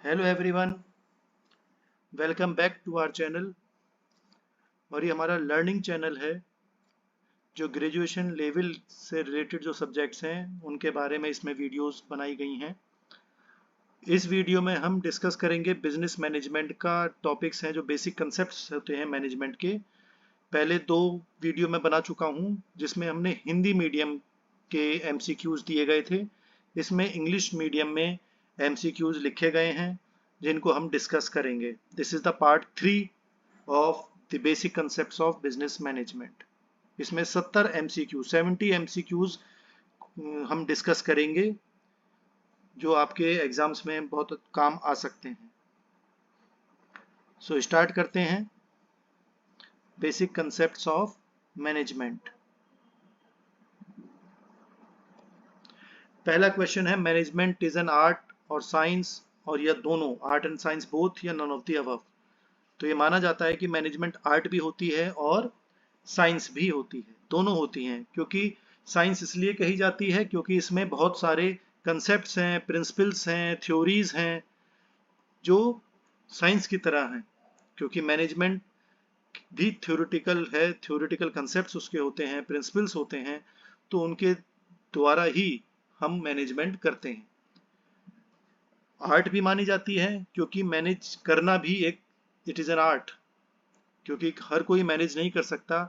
Hello everyone, welcome back to our channel. और ये हमारा लर्निंग चैनल है जो ग्रेजुएशन लेवल से रिलेटेड जो सब्जेक्ट्स हैं उनके बारे में इसमें वीडियोस बनाई गई हैं। इस वीडियो में हम डिस्कस करेंगे बिजनेस मैनेजमेंट का टॉपिक्स हैं जो बेसिक कंसेप्ट्स होते हैं मैनेजमेंट के। पहले 2 वीडियो में बना चुका हूँ जिसमें हमने हिंदी मीडियम के एमसीक्यूज दिए गए थे। इसमें इंग्लिश मीडियम में एमसीक्यूज लिखे गए हैं जिनको हम डिस्कस करेंगे। This is the part 3 of the basic concepts of business management. इसमें 70 एमसीक्यूज हम डिस्कस करेंगे जो आपके एग्जाम्स में बहुत काम आ सकते हैं। सो स्टार्ट करते हैं। Basic concepts of management. पहला क्वेश्चन है, मैनेजमेंट इज एन आर्ट और साइंस, और यह दोनों आर्ट एंड साइंस बोथ या नन ऑफ द अबव। तो ये माना जाता है कि मैनेजमेंट आर्ट भी होती है और साइंस भी होती है, दोनों होती हैं। क्योंकि साइंस इसलिए कही जाती है क्योंकि इसमें बहुत सारे कंसेप्ट्स हैं, प्रिंसिपल्स हैं, थ्योरीज हैं जो साइंस की तरह हैं। क्योंकि मैनेजमेंट भी थ्योरेटिकल है, थ्योरेटिकल कंसेप्ट्स उसके होते हैं, प्रिंसिपल्स होते हैं, तो उनके द्वारा ही हम मैनेजमेंट करते हैं। आर्ट भी मानी जाती है क्योंकि मैनेज करना भी एक इट इज एन आर्ट, क्योंकि हर कोई मैनेज नहीं कर सकता।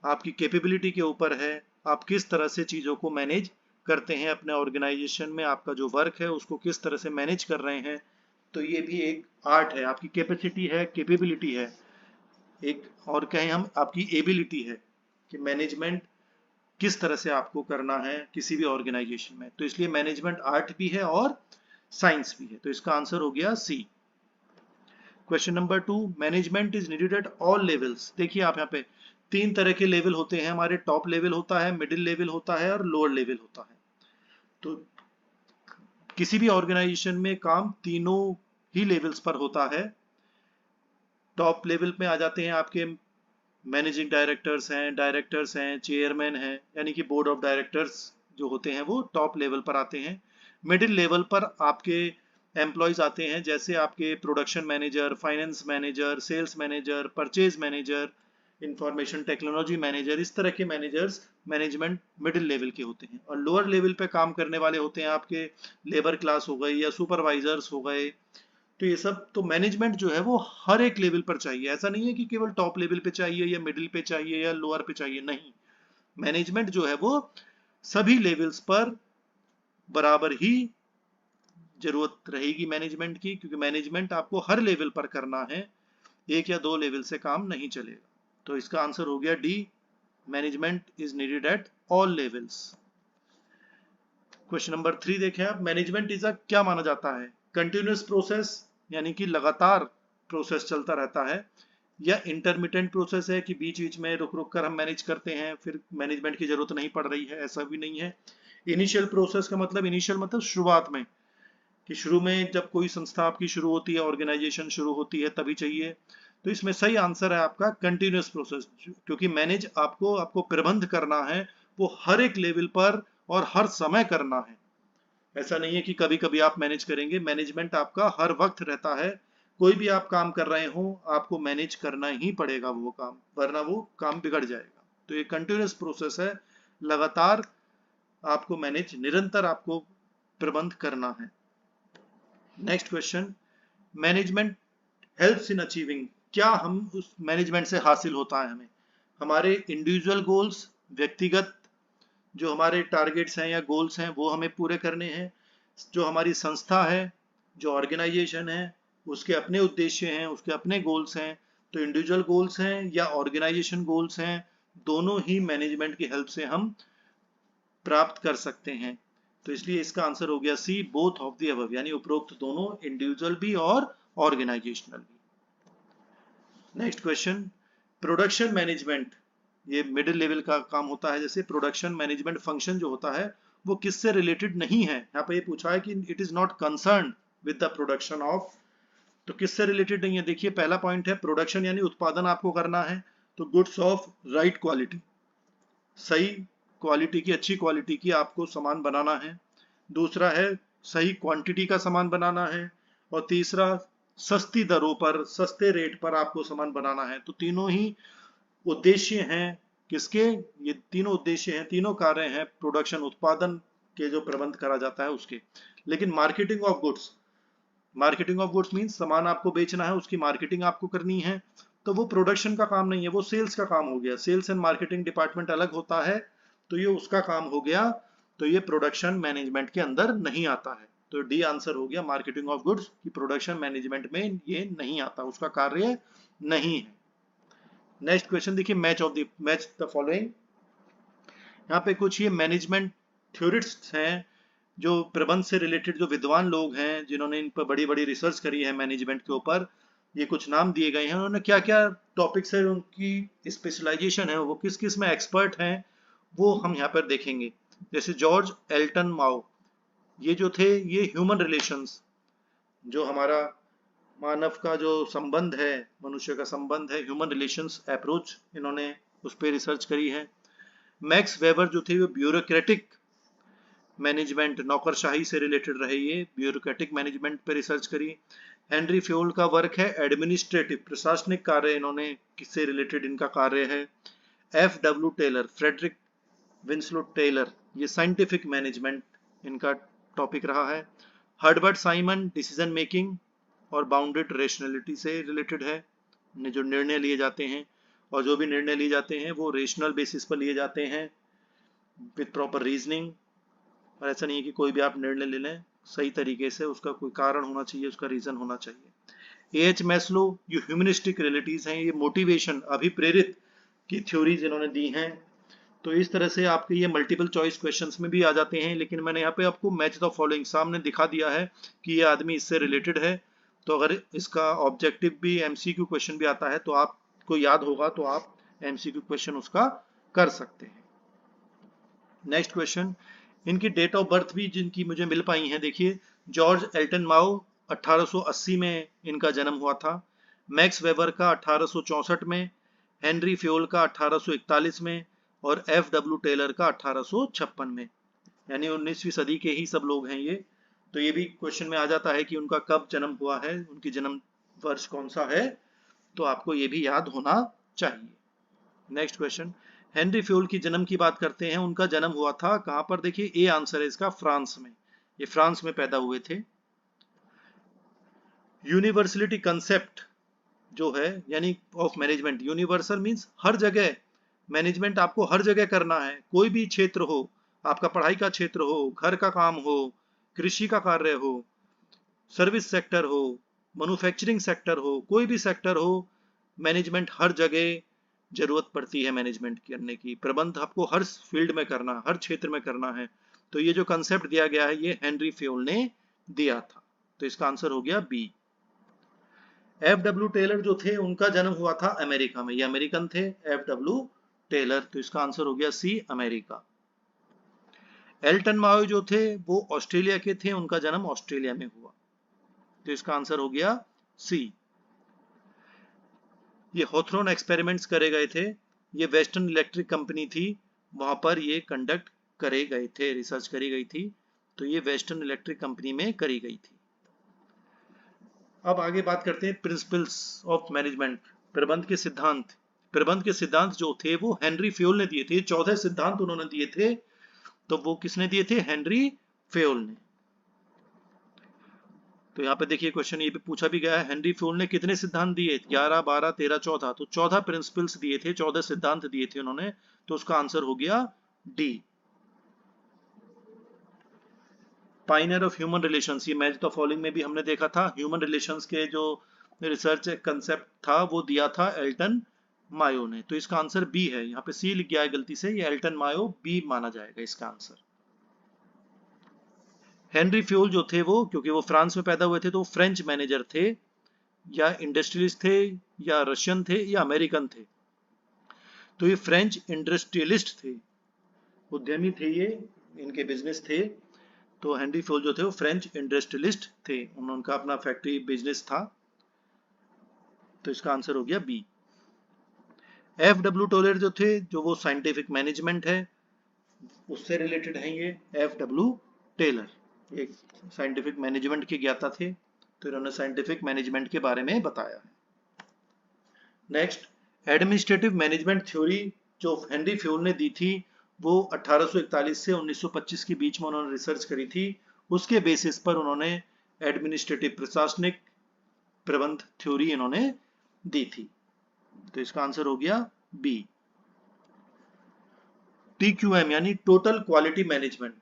आपकी कैपेबिलिटी के ऊपर है, आप किस तरह से चीज़ों को मैनेज करते हैं अपने ऑर्गेनाइजेशन में, आपका जो वर्क है उसको किस तरह से मैनेज कर रहे हैं। तो ये भी एक आर्ट है, आपकी कैपेसिटी है, कैपेबिलिटी है एक, और कहें हम आपकी एबिलिटी है कि मैनेजमेंट किस तरह से आपको करना है किसी भी ऑर्गेनाइजेशन में। तो इसलिए मैनेजमेंट आर्ट भी है और साइंस भी है। तो इसका आंसर हो गया C. Question number 2, management is needed at all levels. देखिए आप यहाँ पे 3 तरह के लेवल होते हैं हमारे। टॉप लेवल होता है, मिडिल लेवल होता है और लोअर लेवल होता है। तो किसी भी ऑर्गेनाइजेशन में काम तीनों ही लेवल्स पर होता है। टॉप लेवल में आ जाते हैं आपके मैनेजिंग डायरेक्टर्स हैं, चेयरमैन हैं, यानी कि बोर्ड ऑफ डायरेक्टर्स जो होते हैं वो टॉप लेवल पर आते हैं। मिडिल लेवल पर आपके एम्प्लॉयज आते हैं, जैसे आपके production manager, finance manager, sales manager, purchase manager, information technology manager. इस तरह के मैनेजर्स मैनेजमेंट मिडिल लेवल के होते हैं। और लोअर लेवल पे काम करने वाले होते हैं आपके लेबर क्लास हो गई या सुपरवाइजर्स हो गए। तो ये सब तो मैनेजमेंट जो है वो हर एक लेवल पर चाहिए। ऐसा नहीं है कि केवल टॉप लेवल पे चाहिए या मिडिल पे चाहिए या लोअर पे चाहिए, नहीं। मैनेजमेंट जो है वो सभी लेवल्स पर बराबर ही जरूरत रहेगी मैनेजमेंट की, क्योंकि मैनेजमेंट आपको हर लेवल पर करना है, एक या 2 लेवल से काम नहीं चलेगा। तो इसका आंसर हो गया D, management is needed at all levels. Question number 3 देखें आप, मैनेजमेंट इज अ क्या माना जाता है? कंटिन्यूअस प्रोसेस, यानी कि लगातार प्रोसेस चलता रहता है, या इंटरमिटेंट प्रोसेस है कि बीच बीच में रुक रुक कर हम मैनेज करते हैं, फिर मैनेजमेंट की जरूरत नहीं पड़ रही है, ऐसा भी नहीं है। इनिशियल प्रोसेस का मतलब, इनिशियल मतलब शुरुआत में, कि शुरू में जब कोई संस्था आपकी शुरू होती है, ऑर्गेनाइजेशन शुरू होती है, तभी चाहिए। तो इसमें सही आंसर है आपका कंटिन्यूअस प्रोसेस, क्योंकि मैनेज आपको प्रबंध करना है, वो हर एक लेवल पर और हर समय करना है। ऐसा नहीं है कि कभी कभी आप मैनेज करेंगे। मैनेजमेंट आपका हर वक्त रहता है। कोई भी आप काम कर रहे हो, आपको मैनेज करना ही पड़ेगा वो काम, वरना वो काम बिगड़ जाएगा। तो ये कंटिन्यूअस प्रोसेस है, लगातार आपको मैनेज, निरंतर आपको प्रबंध करना है। Next question, management helps in achieving. क्या हम उस मैनेजमेंट से हासिल होता है हमें? हमारे इंडिविजुअल गोल्स, व्यक्तिगत जो हमारे टारगेट्स हैं या गोल्स हैं वो हमें पूरे करने हैं। जो हमारी संस्था है, जो ऑर्गेनाइजेशन है, उसके अपने उद्देश्य हैं, उसके अपने गोल्स हैं। तो इंडिविजुअल गोल्स हैं या ऑर्गेनाइजेशन गोल्स हैं, दोनों ही मैनेजमेंट की हेल्प से हम प्राप्त कर सकते हैं। तो इसलिए इसका आंसर हो गया सी, बोथ ऑफ द अबव, यानी उपरोक्त दोनों, इंडिविजुअल भी और ऑर्गेनाइजेशनल भी। नेक्स्ट क्वेश्चन, प्रोडक्शन मैनेजमेंट, ये मिडिल लेवल का काम होता है। जैसे प्रोडक्शन मैनेजमेंट फंक्शन जो होता है वो किससे रिलेटेड नहीं है? यहाँ पे ये पूछा है कि it is not concern with the production of, तो किससे रिलेटेड नहीं है? देखिए पहला पॉइंट है प्रोडक्शन, यानी उत्पादन आपको करना है, तो गुड्स ऑफ राइट क्वालिटी, सही क्वालिटी की, अच्छी क्वालिटी की आपको सामान बनाना है। दूसरा है सही क्वांटिटी का सामान बनाना है। और तीसरा सस्ती दरों पर, सस्ते रेट पर आपको सामान बनाना है। तो तीनों ही उद्देश्य हैं किसके, ये तीनों उद्देश्य हैं, तीनों कार्य हैं प्रोडक्शन, उत्पादन के जो प्रबंध करा जाता है उसके। लेकिन marketing of goods, marketing of goods means सामान आपको बेचना है, उसकी मार्केटिंग आपको करनी है, तो वो प्रोडक्शन का काम नहीं है, वो सेल्स का काम हो गया। सेल्स एंड मार्केटिंग डिपार्टमेंट अलग होता है, तो ये उसका काम हो गया, तो ये प्रोडक्शन मैनेजमेंट के अंदर नहीं आता है। तो डी आंसर हो गया मार्केटिंग ऑफ गुड्स, की प्रोडक्शन मैनेजमेंट में ये नहीं आता, उसका कार्य नहीं है। नेक्स्ट क्वेश्चन देखिए, मैच द फॉलोइंग। यहाँ पे कुछ ये मैनेजमेंट थ्योरिस्ट्स हैं, जो प्रबंध से रिलेटेड जो विद्वान लोग हैं, जिन्होंने इन पर बड़ी बड़ी रिसर्च करी है मैनेजमेंट के ऊपर, ये कुछ नाम दिए गए हैं। उन्होंने क्या क्या टॉपिक्स है, उनकी स्पेशलाइजेशन है, वो किस किस में एक्सपर्ट हैं, वो हम यहाँ पर देखेंगे। जैसे जॉर्ज एल्टन माओ, ये जो थे, ये ह्यूमन रिलेशंस, जो हमारा मानव का जो संबंध है, मनुष्य का संबंध है, ह्यूमन रिलेशंस अप्रोच, इन्होंने उस पर रिसर्च करी है। मैक्स वेबर जो थे, वो ब्यूरोक्रेटिक मैनेजमेंट, नौकरशाही से रिलेटेड रहे, ये ब्यूरोक्रेटिक मैनेजमेंट पे रिसर्च करी। हेनरी फ्योल का वर्क है एडमिनिस्ट्रेटिव, प्रशासनिक कार्य, इन्होंने किससे रिलेटेड इनका कार्य है। F.W. Taylor, Frederick Winslow Taylor, ये साइंटिफिक मैनेजमेंट इनका टॉपिक रहा है। हर्बर्ट साइमन, डिसीजन मेकिंग और बाउंडेड रेशनलिटी से रिलेटेड है, जो निर्णय लिए जाते हैं, और जो भी निर्णय लिए जाते हैं वो रेशनल बेसिस पर लिए जाते हैं विद प्रॉपर रीजनिंग। और ऐसा नहीं है कि कोई भी आप निर्णय ले लें, सही तरीके से उसका कोई कारण होना चाहिए, उसका रीजन होना चाहिए। A.H. मैस्लो, ये ह्यूमनिस्टिक रियलिटीज हैं, ये मोटिवेशन, अभिप्रेरित की थ्योरीज इन्होंने दी हैं। तो इस तरह से आपके ये मल्टीपल चॉइस क्वेश्चंस में भी आ जाते हैं, लेकिन मैंने यहाँ पे आपको मैच द फॉलोइंग सामने दिखा दिया है कि ये आदमी इससे रिलेटेड है। तो अगर इसका ऑब्जेक्टिव भी MCQ क्वेश्चन भी आता है तो आपको याद होगा, तो आप MCQ क्वेश्चन उसका कर सकते हैं। नेक्स्ट क्वेश्चन, इनकी डेट ऑफ बर्थ भी जिनकी मुझे मिल पाई है, देखिए जॉर्ज एल्टन माओ 1880 में इनका जन्म हुआ था। मैक्स वेबर का 1864 में, हेनरी फ्योल का 1841 में, और F.W. टेलर का 1856 में, यानी 19वीं सदी के ही सब लोग हैं ये। तो ये भी क्वेश्चन में आ जाता है कि उनका कब जन्म हुआ है, उनकी जन्म वर्ष कौन सा है, तो आपको ये भी याद होना चाहिए। नेक्स्ट क्वेश्चन, हेनरी फ्योल की जन्म की बात करते हैं, उनका जन्म हुआ था कहां पर, देखिए ए आंसर है इसका, फ्रांस में, ये फ्रांस में पैदा हुए थे। यूनिवर्सलिटी कंसेप्ट जो है, यानी ऑफ मैनेजमेंट, यूनिवर्सल मींस हर जगह मैनेजमेंट आपको हर जगह करना है, कोई भी क्षेत्र हो, आपका पढ़ाई का क्षेत्र हो, घर का काम हो, कृषि का कार्य हो, सर्विस सेक्टर हो, मैन्युफैक्चरिंग सेक्टर हो, कोई भी सेक्टर हो, मैनेजमेंट हर जगह जरूरत पड़ती है मैनेजमेंट करने की, प्रबंध आपको हर फील्ड में करना, हर क्षेत्र में करना है। तो ये जो कंसेप्ट दिया गया है, ये हेनरी फ्योल ने दिया था, तो इसका आंसर हो गया बी। F.W. टेलर जो थे, उनका जन्म हुआ था अमेरिका में, ये अमेरिकन थे F.W. टेलर, तो इसका आंसर हो गया सी, अमेरिका। एल्टन माओ जो थे, वो ऑस्ट्रेलिया के थे, उनका जन्म ऑस्ट्रेलिया में हुआ, तो इसका आंसर हो गया सी। ये हॉथरॉन एक्सपेरिमेंट्स करे गए थे, ये वेस्टर्न इलेक्ट्रिक कंपनी थी, वहां पर ये कंडक्ट करे गए थे, रिसर्च करी गई थी, तो ये वेस्टर्न इलेक्ट्रिक कंपनी में करी गई थी। अब आगे बात करते हैं प्रिंसिपल्स ऑफ मैनेजमेंट, प्रबंध के सिद्धांत। प्रबंध के सिद्धांत जो थे वो हेनरी फ्योल ने दिए थे, 14 सिद्धांत उन्होंने दिए थे, तो वो किसने दिए थे, हेनरी फ्योल ने। तो यहाँ पे देखिए क्वेश्चन ये भी पूछा भी गया है, हेनरी फ्योल ने कितने सिद्धांत दिए, 11, 12, 13, 14, तो 14 प्रिंसिपल्स दिए थे, 14 सिद्धांत दिए थे उन्होंने, तो उसका आंसर हो गया D. Pioneer of human relations, ये मैच द फॉलोइंग में भी हमने देखा था, ह्यूमन रिलेशंस के जो रिसर्च कंसेप्ट था वो दिया था एल्टन मायो ने, तो इसका आंसर बी है। यहाँ पे सी लिख गया है गलती से, ये एल्टन मायो बी माना जाएगा इसका आंसर। हेनरी फ्योल जो थे वो, क्योंकि वो फ्रांस में पैदा हुए थे, तो वो फ्रेंच मैनेजर थे, या इंडस्ट्रियलिस्ट थे, या रशियन थे, या अमेरिकन थे, तो ये फ्रेंच इंडस्ट्रियलिस्ट थे, उद्यमी थे ये, इनके बिजनेस थे। तो हेनरी फ्योल जो थे वो फ्रेंच इंडस्ट्रियलिस्ट थे, उनका अपना फैक्ट्री बिजनेस था, तो इसका आंसर हो गया बी। F.W. टेलर जो थे, जो वो साइंटिफिक मैनेजमेंट है उससे रिलेटेड है, ये F.W. टेलर एक साइंटिफिक मैनेजमेंट के ज्ञाता थे, तो इन्होंने साइंटिफिक मैनेजमेंट के बारे में बताया है। नेक्स्ट, एडमिनिस्ट्रेटिव मैनेजमेंट थ्योरी जो हेनरी फ्यूल ने दी थी वो 1841 से 1925 के बीच में उन्होंने रिसर्च करी थी। उसके बेसिस पर उन्होंने एडमिनिस्ट्रेटिव प्रशासनिक प्रबंध थ्योरी इन्होंने दी थी। तो इसका आंसर हो गया बी। TQM यानी टोटल क्वालिटी मैनेजमेंट।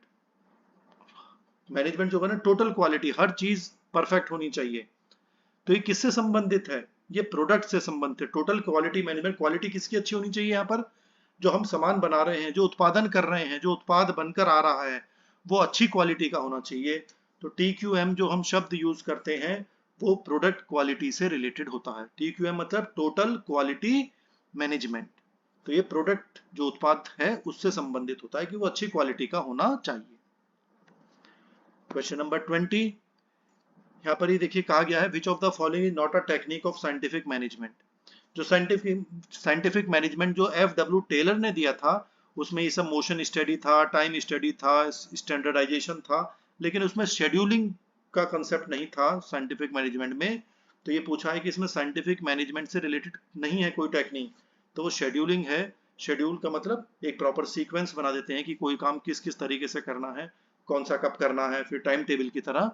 मैनेजमेंट जो होगा ना, टोटल क्वालिटी, हर चीज परफेक्ट होनी चाहिए। तो ये किससे संबंधित है? ये प्रोडक्ट से संबंधित है। टोटल क्वालिटी मैनेजमेंट, क्वालिटी किसकी अच्छी होनी चाहिए? यहाँ पर जो हम सामान बना रहे हैं, जो उत्पादन कर रहे हैं, जो उत्पाद बनकर आ रहा है, वो अच्छी क्वालिटी का होना चाहिए। तो TQM जो हम शब्द यूज करते हैं वो प्रोडक्ट क्वालिटी से रिलेटेड होता है। TQM मतलब टोटल क्वालिटी मैनेजमेंट। तो ये प्रोडक्ट जो उत्पाद है उससे संबंधित होता है कि वो अच्छी क्वालिटी का होना चाहिए। क्वेश्चन नंबर 20, यहाँ पर ही देखिए कहा गया है विच of the following is not a technique of scientific management. जो साइंटिफिक मैनेजमेंट जो FW टेलर ने दिया था उसमें ये सब मोशन स्टडी था, टाइम स्टडी था, स्टैंडर्डाइजेशन था, लेकिन उसमें शेड्यूलिंग का कंसेप्ट नहीं था साइंटिफिक मैनेजमेंट में। तो ये पूछा है कि इसमें साइंटिफिक मैनेजमेंट से रिलेटेड नहीं है कोई टेक्निक, तो वो शेड्यूलिंग है। शेड्यूल का मतलब एक प्रॉपर सीक्वेंस बना देते हैं कि कोई काम किस किस तरीके से करना है, कौन सा कब करना है, फिर टाइम टेबल की तरह।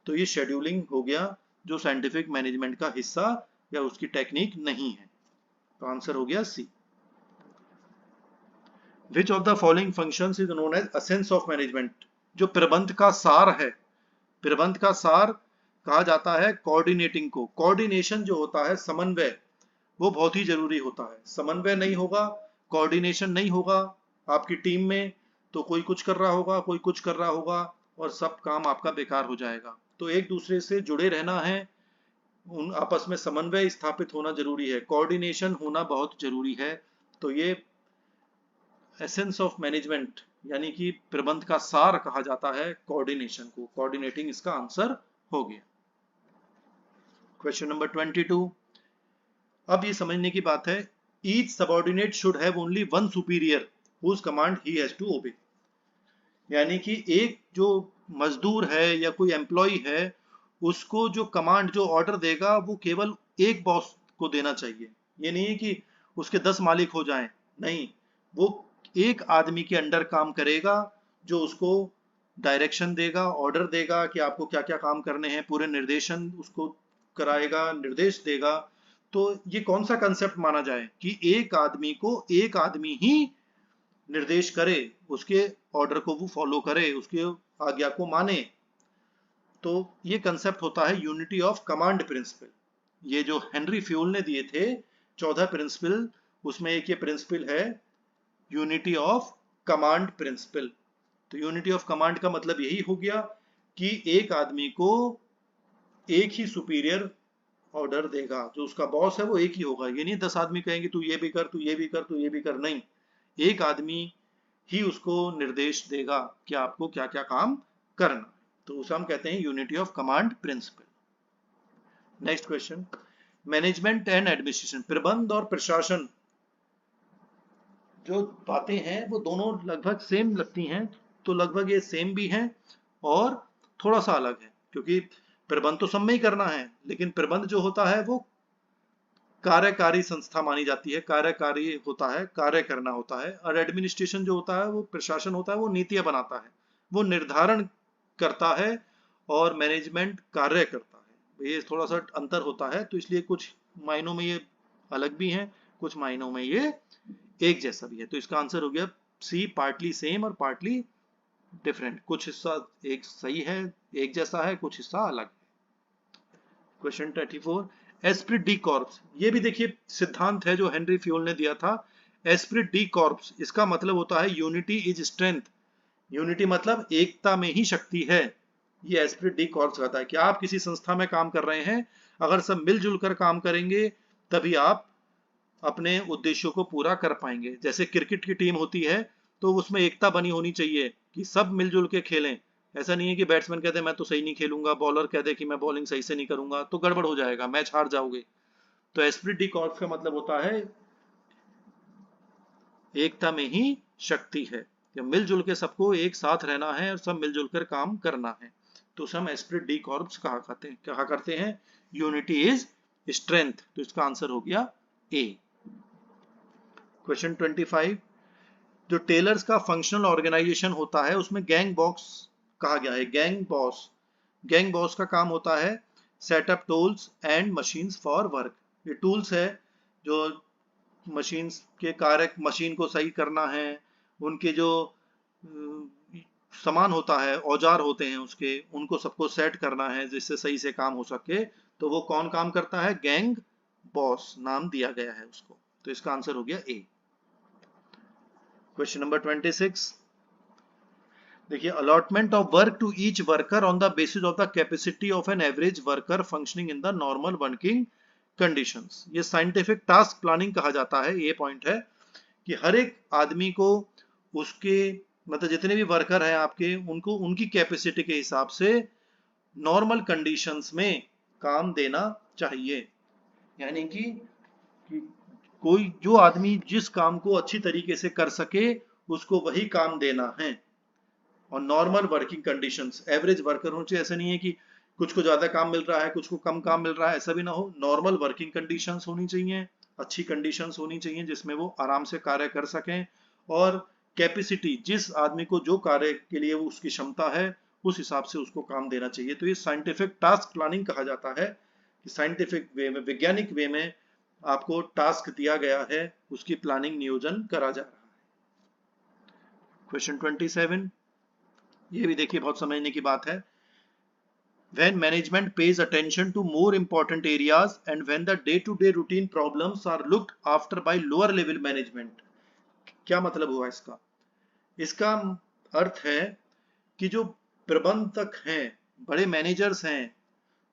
तो ये शेड्यूलिंग हो गया जो साइंटिफिक मैनेजमेंट का हिस्सा या उसकी टेक्निक नहीं है। तो आंसर हो गया C. Which of the following functions is known as essence of management. जो प्रबंध का सार है, प्रबंध का सार कहा जाता है कोऑर्डिनेटिंग को। कोऑर्डिनेशन जो होता है, समन्वय, वो बहुत ही जरूरी होता है। समन्वय नहीं होगा, कोऑर्डिनेशन नहीं होगा आपकी टीम में, तो कोई कुछ कर रहा होगा, कोई कुछ कर रहा होगा और सब काम आपका बेकार हो जाएगा। तो एक दूसरे से जुड़े रहना है, उन आपस में समन्वय स्थापित होना जरूरी है, कोऑर्डिनेशन होना बहुत जरूरी है। तो ये एसेंस ऑफ मैनेजमेंट यानी कि प्रबंध का सार कहा जाता है कोऑर्डिनेशन को। कोऑर्डिनेटिंग इसका आंसर हो गया। क्वेश्चन नंबर 22, अब ये समझने की बात है, each subordinate should have only one superior whose command he has to obey. यानी कि एक जो मजदूर है या कोई एम्प्लॉय है, उसको जो कमांड, जो ऑर्डर देगा वो केवल एक बॉस को देना चाहिए। ये नहीं है कि उसके 10 मालिक हो जाएं, नहीं, वो एक आदमी के अंडर काम करेगा जो उसको डायरेक्शन देगा, ऑर्डर देगा कि आपको क्या क्या काम करने हैं, पूरे निर्देशन उसको कराएगा, निर्देश देगा। तो ये कौन सा कंसेप्ट माना जाए कि एक आदमी को एक आदमी ही निर्देश करे, उसके ऑर्डर को वो फॉलो करे, उसके आज्ञा को माने। तो ये कंसेप्ट होता है यूनिटी ऑफ कमांड प्रिंसिपल। ये जो हेनरी फ्यूल ने दिए थे 14 प्रिंसिपल, उसमें एक ये प्रिंसिपल है यूनिटी ऑफ कमांड प्रिंसिपल। तो यूनिटी ऑफ कमांड का मतलब यही हो गया कि एक आदमी को एक ही सुपीरियर ऑर्डर देगा, जो उसका बॉस है वो एक ही होगा। ये नहीं 10 आदमी कहेंगे तू ये भी कर, तू ये भी कर, तू ये भी कर, नहीं, एक आदमी ही उसको निर्देश देगा कि आपको क्या क्या काम करना। तो उसे हम कहते हैं unity of command principle. Next question, management and administration, प्रबंध और प्रशासन, जो बातें हैं वो दोनों लगभग सेम लगती हैं। तो लगभग ये सेम भी हैं और थोड़ा सा अलग है, क्योंकि प्रबंध तो सब में ही करना है, लेकिन प्रबंध जो होता है वो कार्यकारी संस्था मानी जाती है, कार्यकारी होता है, कार्य करना होता है। और एडमिनिस्ट्रेशन जो होता है, वो प्रशासन होता है, वो नीतियां बनाता है, वो निर्धारण करता है, और मैनेजमेंट कार्य करता है। ये थोड़ा सा अंतर होता है, तो इसलिए कुछ मायनों में ये अलग भी हैं, कुछ मायनों में ये एक जैसा भी है। तो इसका आंसर हो गया सी, पार्टली सेम और पार्टली डिफरेंट। कुछ हिस्सा एक सही है, एक जैसा है, कुछ हिस्सा अलग है। क्वेश्चन 34, एस्प्रिट डी कॉर्प्स, ये भी देखिए सिद्धांत है जो हेनरी फ्यूल ने दिया था। एस्प्रिट डी कॉर्प्स, इसका मतलब होता है यूनिटी इज स्ट्रेंथ। यूनिटी मतलब एकता में ही शक्ति है। ये एस्प्रिट डी कॉर्प्स कहता है कि आप किसी संस्था में काम कर रहे हैं, अगर सब मिलजुल कर काम करेंगे तभी आप अपने उद्देश्यों को पूरा कर पाएंगे। जैसे क्रिकेट की टीम होती है तो उसमें एकता बनी होनी चाहिए कि सब मिलजुल के खेलें। ऐसा नहीं है कि बैट्समैन कहते मैं तो सही नहीं खेलूंगा, बॉलर कहते कि मैं बॉलिंग सही से नहीं करूंगा, तो गड़बड़ हो जाएगा, मैच हार जाओगे। तो एस्प्रिट डी कॉर्प्स का मतलब होता है एकता में ही शक्ति है, कि मिलजुल के सबको एक साथ रहना है और सब मिलजुल कर काम करना है। तो उसे हम एस्पिरिट डी कॉर्प्स कहा करते हैं। यूनिटी इज स्ट्रेंथ, तो इसका आंसर हो गया ए। क्वेश्चन 25, जो टेलर्स का फंक्शनल ऑर्गेनाइजेशन होता है उसमें गैंग बॉस कहा गया है। गैंग बॉस का काम होता है setup tools and machines for work. ये टूल्स है जो मशीन्स के कार्य, मशीन को सही करना है, उनके जो सामान होता है, औजार होते हैं उसके, उनको सबको सेट करना है जिससे सही से काम हो सके। तो वो कौन काम करता है? गैंग बॉस नाम दिया गया है उसको। तो इसका आंसर हो गया ए। क्वेश्चन नंबर 26, देखिए, allotment of work to each worker on the basis of the capacity of an average worker functioning in the normal working conditions. ये साइंटिफिक टास्क प्लानिंग कहा जाता है। ये पॉइंट है कि हर एक आदमी को उसके मतलब जितने भी वर्कर हैं आपके, उनको उनकी कैपेसिटी के हिसाब से नॉर्मल कंडीशंस में काम देना चाहिए। यानी कि कोई जो आदमी जिस काम को अच्छी तरीके से कर सके उसको वही काम देना है। और normal working conditions, average worker होने चाहिए। ऐसा नहीं है कि कुछ को ज्यादा काम मिल रहा है, कुछ को कम काम मिल रहा है, ऐसा भी ना हो। नॉर्मल वर्किंग कंडीशंस होनी चाहिए, अच्छी कंडीशंस होनी चाहिए जिसमें वो आराम से कार्य कर सकें। और कैपेसिटी, जिस आदमी को जो कार्य के लिए उसकी क्षमता है उस हिसाब से उसको काम देना चाहिए। तो ये साइंटिफिक टास्क प्लानिंग कहा जाता है कि साइंटिफिक वे में, वैज्ञानिक वे में आपको टास्क दिया गया है, उसकी प्लानिंग नियोजन करा जा रहा है। क्वेश्चन 27, ये भी देखिए बहुत समझने की बात है। When management pays attention to more important areas and when the day-to-day routine problems are looked after by lower level management। क्या मतलब हुआ इसका? इसका अर्थ है कि जो प्रबंधक हैं, बड़े मैनेजर्स हैं,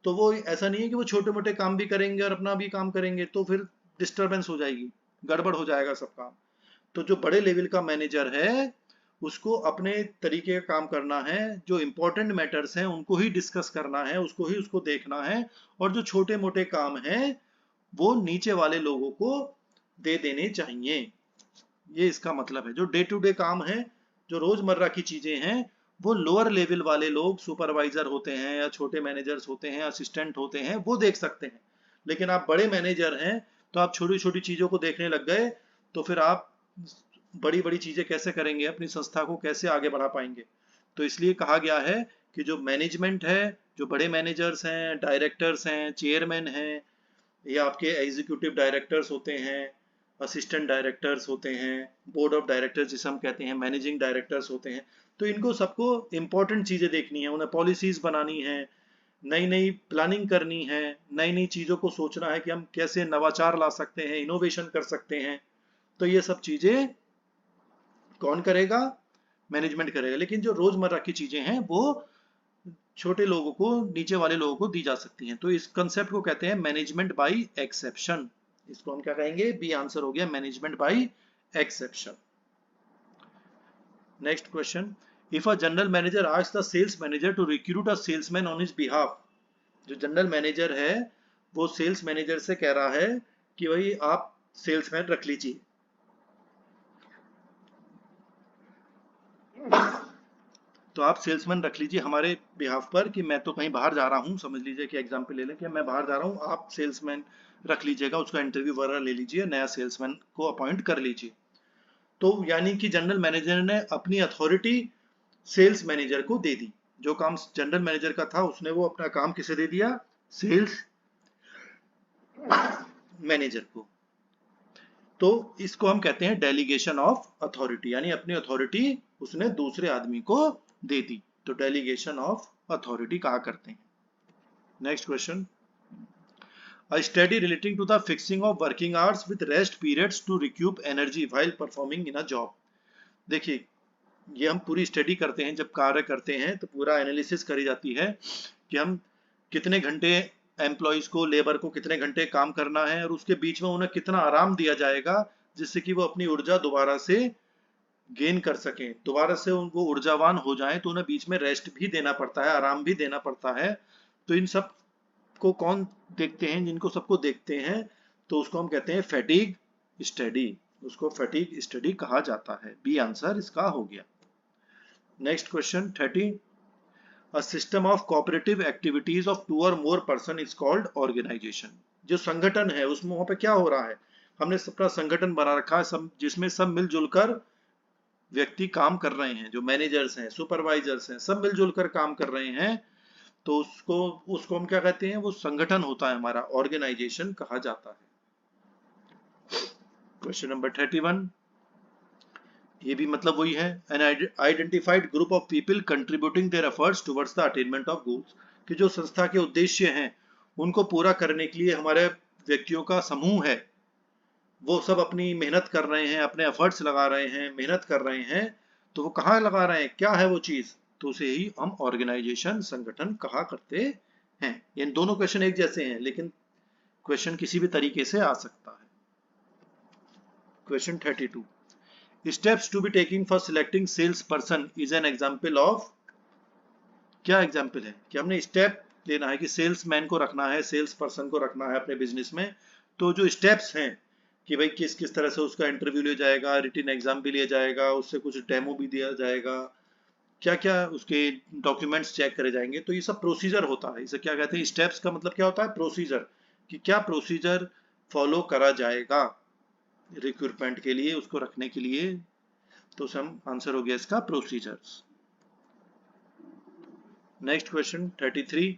तो वो ऐसा नहीं है कि वो छोटे मोटे काम भी करेंगे और अपना भी काम करेंगे, तो फिर डिस्टरबेंस हो जाएगी, गड़बड़ हो जाएगा सब काम। तो जो बड़े लेवल का मैनेजर है उसको अपने तरीके का काम करना है, जो इंपॉर्टेंट मैटर्स हैं उनको ही डिस्कस करना है, उसको ही उसको देखना है, और जो छोटे मोटे काम हैं वो नीचे वाले लोगों को दे देने चाहिए। ये इसका मतलब है। जो डे टू डे काम है, जो रोजमर्रा की चीजें हैं, वो लोअर लेवल वाले लोग, सुपरवाइजर होते हैं या छोटे मैनेजर्स होते हैं, असिस्टेंट होते हैं, वो देख सकते हैं। लेकिन आप बड़े मैनेजर हैं तो आप छोटी छोटी चीजों को देखने लग गए तो फिर आप बड़ी बड़ी चीजें कैसे करेंगे, अपनी संस्था को कैसे आगे बढ़ा पाएंगे। तो इसलिए कहा गया है कि जो मैनेजमेंट है, जो बड़े मैनेजर्स हैं, डायरेक्टर्स हैं, चेयरमैन हैं, या आपके एग्जीक्यूटिव डायरेक्टर्स होते हैं, असिस्टेंट डायरेक्टर्स होते हैं, बोर्ड ऑफ डायरेक्टर्स जिसे हम कहते हैं, मैनेजिंग डायरेक्टर्स होते हैं, तो इनको सबको इंपॉर्टेंट चीजें देखनी है, उन्हें पॉलिसीज बनानी है, नई नई प्लानिंग करनी है, नई नई चीजों को सोचना है कि हम कैसे नवाचार ला सकते हैं, इनोवेशन कर सकते हैं। तो ये सब चीजें कौन करेगा? मैनेजमेंट करेगा। लेकिन जो रोजमर्रा की चीजें हैं वो छोटे लोगों को, नीचे वाले लोगों को दी जा सकती हैं। तो इस कंसेप्ट को कहते हैं मैनेजमेंट बाय एक्सेप्शन। इसको हम क्या कहेंगे? बी आंसर हो गया, management by exception. Next question, if a general manager asks the sales manager to recruit a salesman on his behalf. जो जनरल मैनेजर है वो सेल्स मैनेजर से कह रहा है कि भाई आप सेल्समैन रख लीजिए। तो आप सेल्समैन रख लीजिए हमारे बिहाफ पर, कि मैं तो कहीं बाहर जा रहा हूँ, समझ लीजिए कि एग्जाम्पल ले लें कि मैं बाहर जा रहा हूँ, आप सेल्समैन रख लीजिएगा, उसका इंटरव्यू वगैरह ले लीजिए, नया सेल्समैन को अपॉइंट कर लीजिए। तो यानी कि जनरल मैनेजर ने अपनी अथॉरिटी सेल्स मैनेजर को दे दी। जो काम जनरल मैनेजर का था उसने वो अपना काम किसे दे दिया? सेल्स मैनेजर को। तो इसको हम कहते हैं डेलीगेशन ऑफ अथॉरिटी, यानी अपनी अथॉरिटी उसने दूसरे आदमी को दे दी, तो डेलीगेशन ऑफ अथॉरिटी कहा करते हैं। Next question, a study relating to the fixing of working hours with rest periods to recoup energy while performing in a job. देखिए, ये हम पूरी स्टडी करते हैं, जब कार्य करते हैं तो पूरा एनालिसिस करी जाती है कि हम कितने घंटे एम्प्लॉइज को, लेबर को कितने घंटे काम करना है और उसके बीच में उन्हें कितना आराम दिया जाएगा जिससे कि वो अपनी ऊर्जा दोबारा से गेन कर सकें, दोबारा से वो ऊर्जावान हो जाएं। तो उन्हें बीच में रेस्ट भी देना पड़ता है, आराम भी देना पड़ता है। तो इन सब को कौन देखते हैं? जिनको सबको देखते हैं तो उसको हम कहते हैं फैटिग स्टडी। उसको फैटिग स्टडी कहा जाता है। बी आंसर इसका हो गया। Next question 30, a system of cooperative activities of 2 or more person is called organisation. जो संगठन है उसमें वहां पे क्या हो रहा है, हमने सबका संगठन बना रखा है, सब जिसमें सब मिलजुल कर व्यक्ति काम कर रहे हैं, जो मैनेजर्स हैं, सुपरवाइजर्स हैं, सब मिलजुल कर काम कर रहे हैं, तो उसको उसको हम क्या कहते हैं, वो संगठन होता है हमारा, ऑर्गेनाइजेशन कहा जाता है। क्वेश्चन नंबर 31, ये भी मतलब वही है, an identified group of people contributing their efforts towards the attainment of goals, कि जो संस्था के उद्देश्य हैं उनको पूरा करने के लिए हमारे व्यक्तियों का समूह है, वो सब अपनी मेहनत कर रहे हैं, अपने एफर्ट्स लगा रहे हैं, मेहनत कर रहे हैं, तो वो कहाँ लगा रहे हैं, क्या है वो चीज, तो उसे ही हम ऑर्गेनाइजेशन, संगठन कहा करते हैं। ये दोनों क्वेश्चन एक जैसे हैं, लेकिन क्वेश्चन किसी भी तरीके से आ सकता है। Question 32, steps to be taking for selecting sales person is an example of, क्या एग्जाम्पल है कि हमने स्टेप लेना है कि सेल्समैन को रखना है, सेल्स पर्सन को रखना है अपने बिजनेस में, तो जो स्टेप्स हैं कि भाई किस किस तरह से उसका इंटरव्यू लिया जाएगा, रिटन एग्जाम भी लिया जाएगा, उससे कुछ डेमो भी दिया जाएगा, क्या क्या उसके डॉक्यूमेंट्स चेक करे जाएंगे, तो ये सब प्रोसीजर होता है। इसे क्या कहते हैं, स्टेप्स का मतलब क्या होता है, प्रोसीजर, कि क्या प्रोसीजर फॉलो करा जाएगा रिक्रूटमेंट के लिए, उसको रखने के लिए, तो सम आंसर हो गया इसका procedures. Next question 33,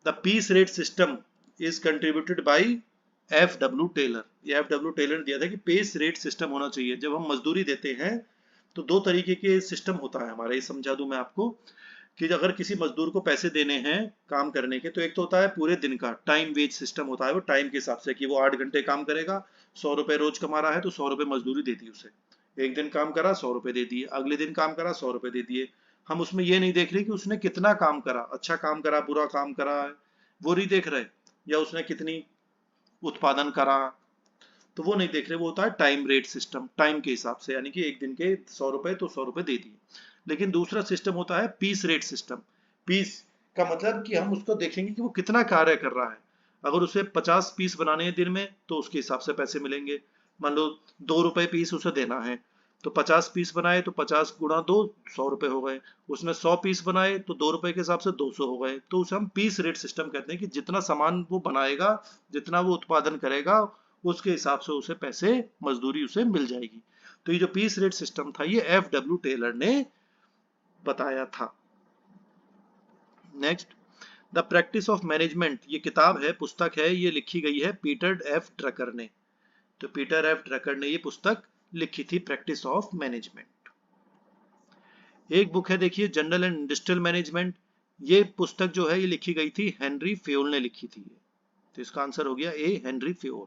the piece rate system is contributed by F W. Taylor. ये एफ.डब्ल्यू. टेलर ने दिया था कि पेस रेट सिस्टम होना चाहिए। जब हम मजदूरी देते हैं तो दो तरीके के सिस्टम होता है हमारा, ये समझा दूं मैं आपको, कि अगर किसी मजदूर को पैसे देने हैं काम करने के, तो एक तो होता है पूरे दिन का टाइम वेज सिस्टम होता है, वो टाइम के हिसाब से कि वो 8 घंटे काम करेगा, 100 रुपए रोज कमा रहा है तो 100 रुपए मजदूरी दे दी उसे, एक दिन काम करा 100 रुपए दे दिए, अगले दिन काम करा 100 रुपए दे दिए। हम उसमें ये नहीं देख रहे कि उसने कितना काम करा, अच्छा काम करा, बुरा काम करा, वो नहीं देख रहे, या उसने कितनी उत्पादन करा, तो वो नहीं देख रहे, वो होता है टाइम रेट सिस्टम, टाइम के हिसाब से, यानी कि एक दिन के 100 रुपए तो 100 रुपए दे दिए। लेकिन दूसरा सिस्टम होता है पीस रेट सिस्टम। पीस का मतलब कि हम उसको देखेंगे कि वो कितना कार्य कर रहा है, अगर उसे 50 पीस बनाने हैं दिन में तो उसके हिसाब से पैसे मिलेंगे। मान लो 2 रुपए पीस उसे देना है, तो 50 पीस बनाए तो 50 गुणा 2 100 रुपए हो गए, उसने 100 पीस बनाए तो 2 रुपए के हिसाब से 200 हो गए, तो उसे हम पीस रेट सिस्टम कहते हैं कि जितना सामान वो बनाएगा, जितना वो उत्पादन करेगा, उसके हिसाब से उसे पैसे, मजदूरी उसे मिल जाएगी। तो ये जो पीस रेट सिस्टम था ये एफ.डब्ल्यू. टेलर ने बताया था। Next, the practice of management, ये किताब है, पुस्तक है, ये लिखी गई है पीटर एफ. ड्रकर ने। तो पीटर एफ. ड्रकर ने ये पुस्तक लिखी थी, प्रैक्टिस ऑफ मैनेजमेंट। एक बुक है देखिए, जनरल एंड इंडस्ट्रियल मैनेजमेंट, ये पुस्तक जो है ये लिखी गई थी हेनरी फेयोल ने लिखी थी। तो इसका आंसर हो गया ए, हेनरी फेयोल।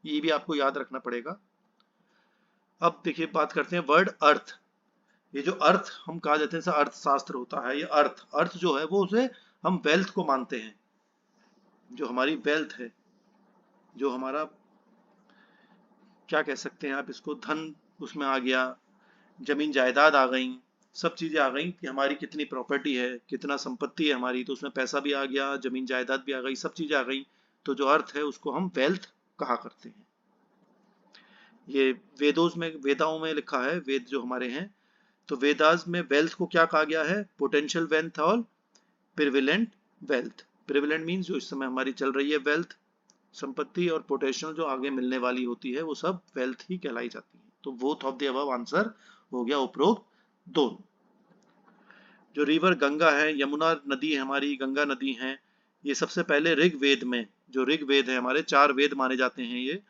ये भी आपको याद रखना पड़ेगा। अब देखिए बात करते हैं वर्ड अर्थ। ये जो अर्थ हम कहा जाते हैं, अर्थशास्त्र होता है, ये अर्थ, अर्थ जो है वो उसे हम वेल्थ को मानते हैं, जो हमारी वेल्थ है, जो हमारा क्या कह सकते हैं आप इसको, धन उसमें आ गया, जमीन जायदाद आ गई, सब चीजें आ गई कि हमारी कितनी प्रॉपर्टी है, कितना संपत्ति है हमारी, तो उसमें पैसा भी आ गया, जमीन जायदाद भी आ गई, सब चीजें आ गई, तो जो अर्थ है उसको हम वेल्थ कहा करते हैं। ये वेदाओं में लिखा है, वेद जो हमारे हैं, तो वेदास में वेल्थ को क्या कहा गया है, पोटेंशियल वेल्थ और प्रिविलेंट वेल्थ। प्रिविलेंट मीन्स जो इस समय हमारी चल रही है वेल्थ, संपत्ति, और पोटेंशियल जो आगे मिलने वाली होती है, वो सब वेल्थ ही कहलाई जाती है। तो both of the above answer हो गया उपरोक्त दोनों। जो रिवर गंगा है, यमुना नदी है हमारी, गंगा नदी है, ये सबसे पहले ऋग्वेद में, जो ऋग्वेद है हमारे 4 वेद माने जाते हैं, ये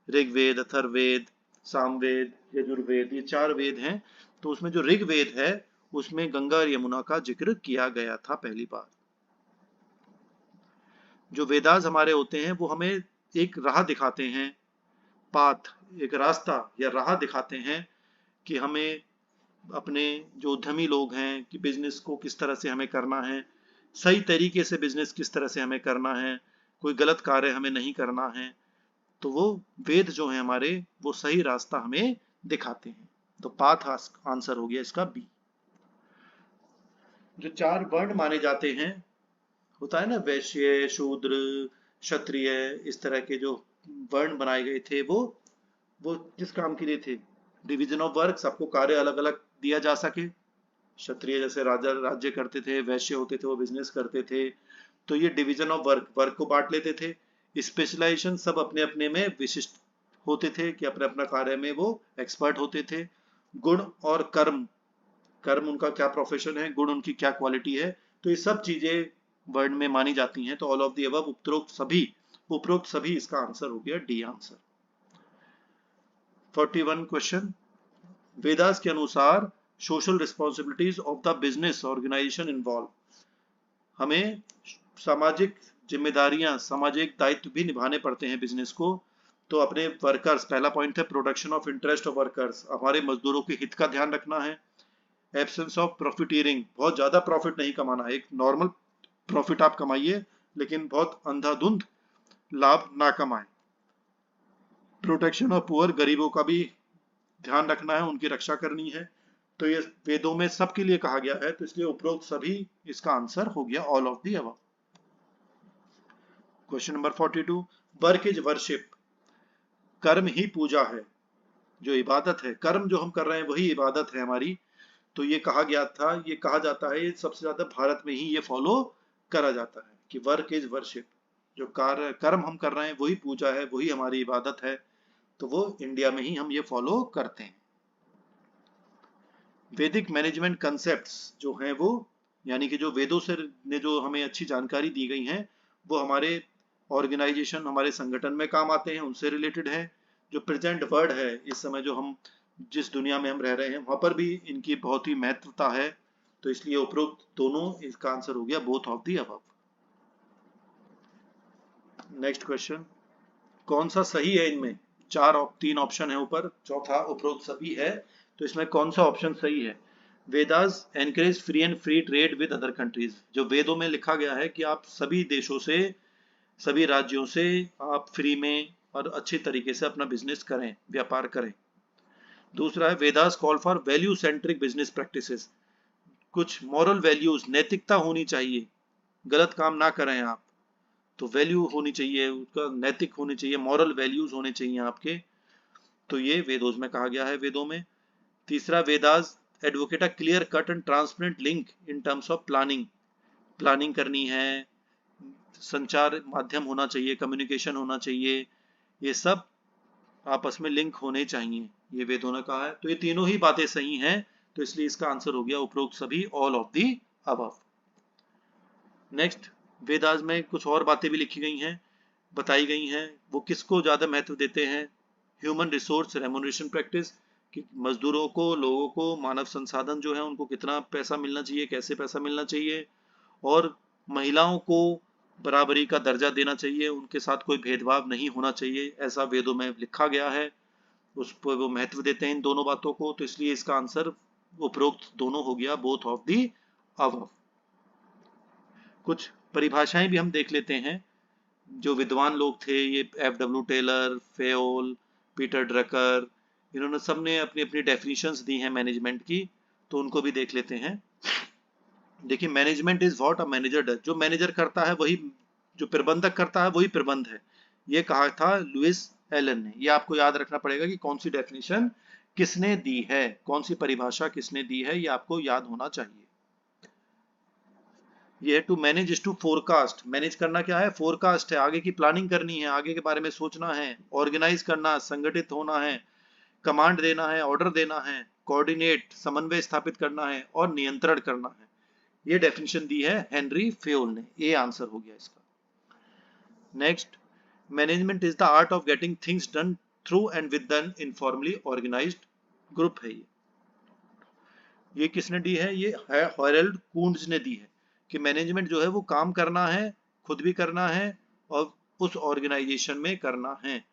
ऋग्वेद, अथर्ववेद, सामवेद, यजुर्वेद, ये 4 वेद हैं। तो उसमें जो ऋग्वेद है उसमें गंगा और यमुना का जिक्र किया गया था पहली बार। जो वेदास हमारे होते हैं वो हमें एक राह दिखाते हैं, पाथ, एक रास्ता या राह दिखाते हैं कि हमें अपने जो उद्यमी लोग हैं कि बिजनेस को किस तरह से हमें करना है, सही तरीके से बिजनेस किस तरह से हमें करना है, कोई गलत कार्य हमें नहीं करना है। तो वो वेद जो है हमारे, वो सही रास्ता हमें दिखाते हैं। तो पाथ आंसर हो गया इसका बी। जो 4 वर्ण माने जाते हैं, होता है ना, वैश्य, शूद्र, क्षत्रिय, इस तरह के जो वर्ण बनाए गए थे, वो किस काम के लिए थे, डिवीजन ऑफ वर्क, सबको कार्य अलग अलग दिया जा सके, क्षत्रिय जैसे राजा राज्य करते थे, वैश्य होते थे वो बिजनेस करते थे। तो ये डिवीजन ऑफ वर्क, वर्क को बांट लेते थे। स्पेशलाइजेशन सब अपने अपने में विशिष्ट होते थे कि अपने अपना कार्य में वो एक्सपर्ट होते थे। गुण और कर्म, कर्म उनका क्या प्रोफेशन है, गुण उनकी क्या क्वालिटी है, तो ये सब चीजें वर्ड में मानी जाती हैं। तो ऑल ऑफ दी अबव, उपरोक्त सभी इसका आंसर हो गया डी आंसर। 41 क्वेश्चन, वेदास के अनुसार social responsibilities of the business organisation involve, हमें सामाजिक जिम्मेदारियां, सामाजिक दायित्व भी निभाने पड़ते हैं बिजनेस को। तो अपने वर्कर्स, पहला पॉइंट है protection of interest of workers, हमारे मजदूरों के हित का ध्यान रखना है। एब्सेंस ऑफ प्रॉफिटियरिंग, बहुत ज्यादा प्रॉफिट नहीं कमाना, एक नॉर्मल प्रॉफिट आप कमाइए लेकिन बहुत अंधाधुंध लाभ ना कमाएं। प्रोटेक्शन ऑफ पुअर, गरीबों का भी ध्यान रखना है, उनकी रक्षा करनी है। तो ये वेदों में सबके लिए कहा गया है, तो इसलिए उपरोक्त सभी इसका आंसर हो गया all of the above. Question number 42, work is worship, कर्म ही पूजा है, जो इबादत है, कर्म जो हम कर रहे हैं वही इबादत है हमारी। तो ये कहा गया था, ये कहा जाता है, ये सबसे ज्यादा भारत में ही ये फॉलो करा जाता है कि वर्क इज वर्शिप, जो कार्य कर्म हम कर रहे हैं वही पूजा है, वही हमारी इबादत है। तो वो इंडिया में ही हम ये फॉलो करते हैं। वैदिक मैनेजमेंट कंसेप्ट्स जो हैं वो, यानी कि जो वेदों से ने जो हमें अच्छी जानकारी दी गई हैं, वो हमारे ऑर्गेनाइजेशन, हमारे संगठन में काम आते हैं, उनसे रिलेटेड है। जो प्रेजेंट वर्ड है, इस समय जो हम जिस दुनिया में हम रह रहे हैं वहां पर भी इनकी बहुत ही महत्वता है। तो इसलिए उपरोक्त दोनों, इसका आंसर हो गया both of the above. Next question, कौन सा सही है इनमें? तीन ऑप्शन है ऊपर, चौथा उपरोक्त सभी है, तो इसमें कौन सा ऑप्शन सही है? Vedas encourage free and free trade with other countries, जो वेदों में लिखा गया है कि आप सभी देशों से, सभी राज्यों से आप फ्री में और अच्छे तरीके से अपना बिजनेस करें, व्यापार करें। दूसरा है Vedas call for value centric business practices, कुछ मॉरल वैल्यूज, नैतिकता होनी चाहिए, गलत काम ना करें आप, तो वैल्यू होनी चाहिए, उसका नैतिक होनी चाहिए, मॉरल वैल्यूज होने चाहिए आपके। तो ये वेदों में कहा गया है, वेदों में। तीसरा, Vedas advocate a clear cut and transparent link in terms of planning, planning करनी है, संचार माध्यम होना चाहिए, कम्युनिकेशन होना चाहिए, ये सब आपस में लिंक होने चाहिए, ये वेदों ने कहा है। तो ये तीनों ही बातें सही हैं, तो इसलिए इसका आंसर हो गया उपरोक्त सभी, all of the above. Next, Vedas में कुछ और बातें भी लिखी गई हैं, बताई गई हैं, वो किसको ज्यादा महत्व देते हैं? ह्यूमन रिसोर्स रेम्युनरेशन प्रैक्टिस, कि मजदूरों को, लोगों को, मानव संसाधन जो है उनको कितना पैसा मिलना चाहिए, कैसे पैसा मिलना चाहिए, और महिलाओं को बराबरी का दर्जा देना चाहिए, उनके साथ कोई भेदभाव नहीं होना चाहिए, ऐसा वेदों में लिखा गया है, उस पर वो महत्व देते हैं इन दोनों बातों को। तो इसलिए इसका आंसर उपरोक्त दोनों हो गया, बोथ ऑफ दी अबव। कुछ परिभाषाएं भी हम देख लेते हैं, जो विद्वान लोग थे, ये F.W. टेलर, फेओल, पीटर ड्रकर, इन्होंने सबने अपनी अपनी डेफिनेशंस दी हैं मैनेजमेंट की, तो उनको भी देख लेते हैं। देखिए, management is what a manager does, जो मैनेजर करता है वही, जो प्रबंधक करता है वही प्रबंध है, ये कहा था लुइस एलन ने। ये आपको याद रखना पड़ेगा कि कौन सी डेफिनेशन किसने दी है, कौन सी परिभाषा किसने दी है, ये आपको याद होना चाहिए। ये to manage is to forecast, manage करना क्या है? फोरकास्ट है, आगे की प्लानिंग करनी है, आगे के बारे में सोचना है, ऑर्गेनाइज करना, संगठित होना है, कमांड देना है, ऑर्डर देना है, कोऑर्डिनेट, समन्वय स्थापित करना है, और नियंत्रण करना है। ये डेफिनेशन दी है हेनरी फेओल ने, ये आंसर हो गया इसका। Next, management is the art of getting things done through and with an informally organised group है। ये किसने दी है? ये हैरोल्ड कुंट्ज ने दी है, कि मैनेजमेंट जो है वो काम करना है, खुद भी करना है और उस ऑर्गेनाइजेशन में करना है।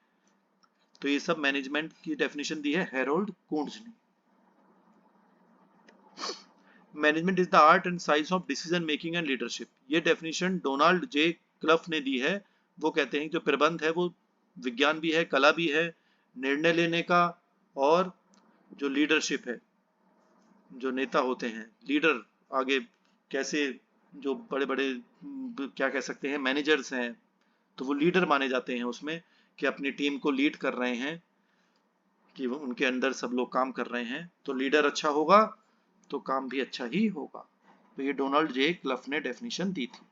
तो ये सब मैनेजमेंट की डेफिनेशन दी है हैरोल्ड कुंट्ज ने। Management is the art and science of decision making and leadership, ये डेफिनेशन डोनाल्ड जे क्लफ ने दी है। वो कहते हैं जो प्रबंध है वो विज्ञान भी है, कला भी है, निर्णय लेने का, और जो लीडरशिप है, जो नेता होते हैं, लीडर, आगे कैसे, जो बड़े बड़े क्या कह सकते हैं, मैनेजर्स हैं, तो वो लीडर माने जाते हैं उसमें, कि अपनी टीम को लीड कर रहे हैं, कि वो उनके अंदर सब लोग काम कर रहे हैं। तो लीडर अच्छा होगा तो काम भी अच्छा ही होगा। तो ये डोनाल्ड जे क्लफ ने डेफिनेशन दी थी।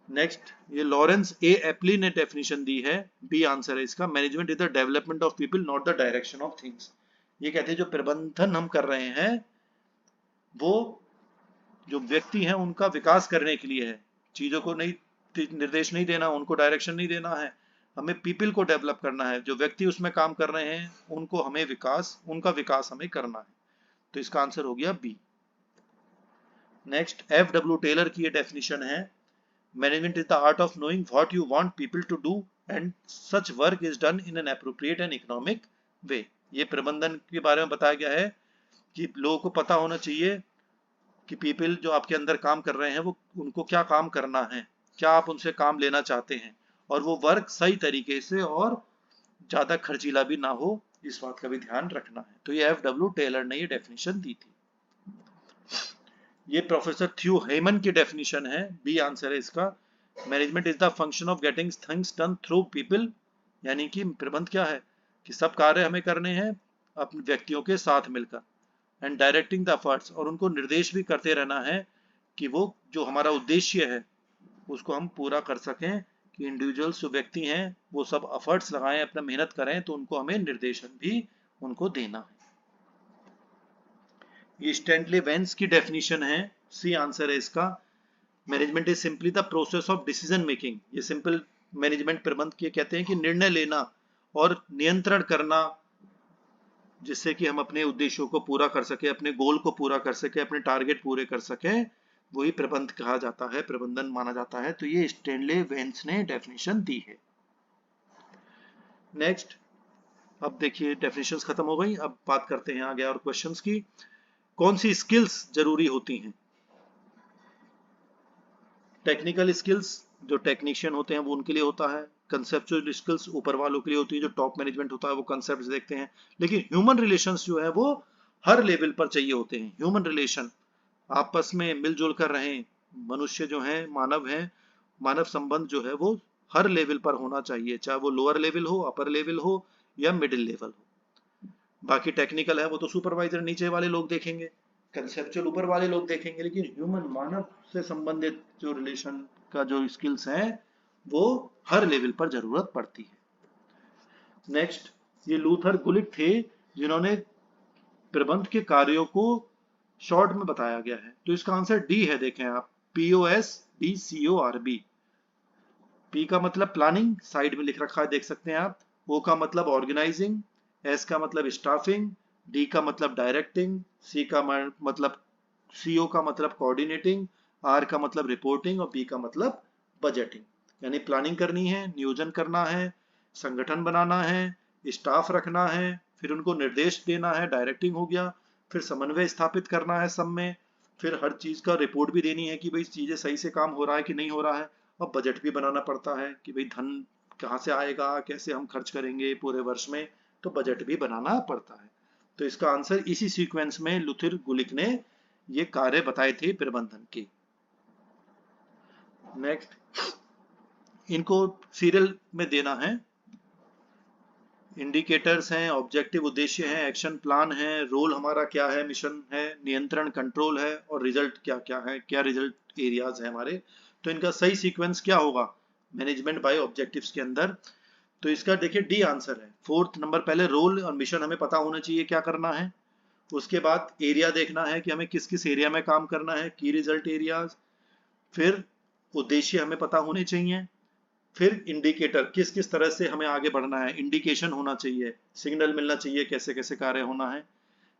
नेक्स्ट, ये लॉरेंस ए एप्ली ने डेफिनेशन दी है, बी आंसर है इसका। Management is the development of people not the direction of things. ये कहते हैं जो प्रबंधन हम कर रहे हैं वो जो व्यक्ति हैं उनका विकास करने के लिए है, चीजों को नहीं निर्देश नहीं देना, उनको डायरेक्शन नहीं देना है, हमें पीपल को डेवलप करना है, जो व्यक्ति उसमें काम कर रहे हैं उनको हमें उनका विकास हमें करना है। तो इसका आंसर हो गया B. Next, F W Taylor की ये डेफिनेशन है, management is the art of knowing what you want people to do and such work is done in an appropriate and economic way. ये प्रबंधन के बारे में बताया गया है कि लोगों को पता होना चाहिए कि पीपल जो आपके अंदर काम कर रहे हैं वो उनको क्या काम करना है, क्या आप उनसे काम लेना चाहते हैं, और वो वर्क सही तरीके से और ज्यादा खर्चीला भी ना हो, इस बात का भी ध्यान रखना है। तो ये एफ डब्ल्यू टेलर ने ये डेफिनेशन दी थी। ये प्रोफेसर थ्यू हेमन की डेफिनेशन है, बी आंसर है इसका। Management is the function of getting things done through people, यानी कि प्रबंध क्या है कि सब कार्य हमें करने हैं अपने व्यक्तियों के साथ मिलकर, एंड डायरेक्टिंग द एफर्ट्स, और उनको निर्देश भी करते रहना है कि वो जो हमारा उद्देश्य है उसको हम पूरा कर सकें, कि इंडिविजुअल्स जो व्यक्ति हैं वो सब एफर्ट्स लगाएं, अपना मेहनत करें, तो उनको हमें निर्देशन भी उनको देना है। ये स्टैंटले वेंस की डेफिनेशन है, सी आंसर है इसका। Management is simply the process of decision making. ये सिंपल मैनेजमेंट प्रबंध के कहते हैं कि निर्णय लेना और नियंत्रण करना, जिससे कि हम अपने उद्देश्यों को पूरा कर सके, अपने गोल को पूरा कर सके, अपने टारगेट पूरे कर सके, वही प्रबंध कहा जाता है, प्रबंधन माना जाता है। तो ये स्टैनले वेंस ने डेफिनेशन दी है। नेक्स्ट, अब देखिए डेफिनेशंस खत्म हो गई, अब बात करते हैं आगे और क्वेश्चंस की। कौन सी स्किल्स जरूरी होती हैं? टेक्निकल स्किल्स जो टेक्नीशियन होते हैं वो उनके लिए होता है, कंसेप्चुअल स्किल्स ऊपर वालों के लिए होती है, जो टॉप मैनेजमेंट होता है वो कंसेप्ट देखते हैं। लेकिन ह्यूमन रिलेशंस जो है वो हर लेवल पर चाहिए होते हैं। ह्यूमन रिलेशन, आपस में मिलजुल कर रहें, मनुष्य जो है मानव है, मानव संबंध जो है वो हर लेवल पर होना चाहिए, चाहे वो लोअर लेवल हो, अपर लेवल हो या मिडिल लेवल हो। बाकी टेक्निकल है वो तो सुपरवाइजर नीचे वाले लोग देखेंगे, कंसेप्चुअल ऊपर वाले लोग देखेंगे, लेकिन ह्यूमन मानव से संबंधित जो रिलेशन का जो स्किल्स हैं वो हर लेवल पर जरूरत पड़ती है। नेक्स्ट, ये लूथर गुलिक थे जिन्होंने प्रबंध के कार्यों को शॉर्ट में बताया गया है। तो इसका आंसर डी है, देखें आप, POSDCORB। पी का मतलब प्लानिंग, साइड में लिख रखा है देख सकते हैं आप। ओ का मतलब ऑर्गेनाइजिंग, एस का मतलब स्टाफिंग, डी का मतलब डायरेक्टिंग, सी का मतलब सीओ का मतलब कोऑर्डिनेटिंग, आर का मतलब रिपोर्टिंग और बी का मतलब बजटिंग। यानी प्लानिंग करनी है, नियोजन करना है, संगठन बनाना है, स्टाफ रखना है, फिर उनको निर्देश देना है, डायरेक्टिंग हो गया, फिर समन्वय स्थापित करना है सब में, फिर हर चीज का रिपोर्ट भी देनी है कि भाई चीजें सही से काम हो रहा है कि नहीं हो रहा है, और बजट भी बनाना पड़ता है कि भाई धन कहाँ से आएगा, कैसे हम खर्च करेंगे पूरे वर्ष में, तो बजट भी बनाना पड़ता है। तो इसका आंसर इसी सीक्वेंस में लुथिर गुलिक ने ये कार्य बताए थे प्रबंधन के। नेक्स्ट, इनको सीरियल में देना है। इंडिकेटर्स हैं, ऑब्जेक्टिव उद्देश्य है, एक्शन प्लान है, रोल हमारा क्या है, मिशन है, नियंत्रण कंट्रोल है, और रिजल्ट क्या क्या है, क्या रिजल्ट एरियाज है हमारे। तो इनका सही सीक्वेंस क्या होगा मैनेजमेंट बाय ऑब्जेक्टिव्स के अंदर? तो इसका देखिए डी आंसर है। फोर्थ नंबर, पहले रोल और मिशन हमें पता होना चाहिए क्या करना है, उसके बाद एरिया देखना है कि हमें किस किस एरिया में काम करना है, की रिजल्ट एरियाज, फिर उद्देश्य हमें पता होने चाहिए, फिर इंडिकेटर किस किस तरह से हमें आगे बढ़ना है, इंडिकेशन होना चाहिए, सिग्नल मिलना चाहिए कैसे कैसे कार्य होना है,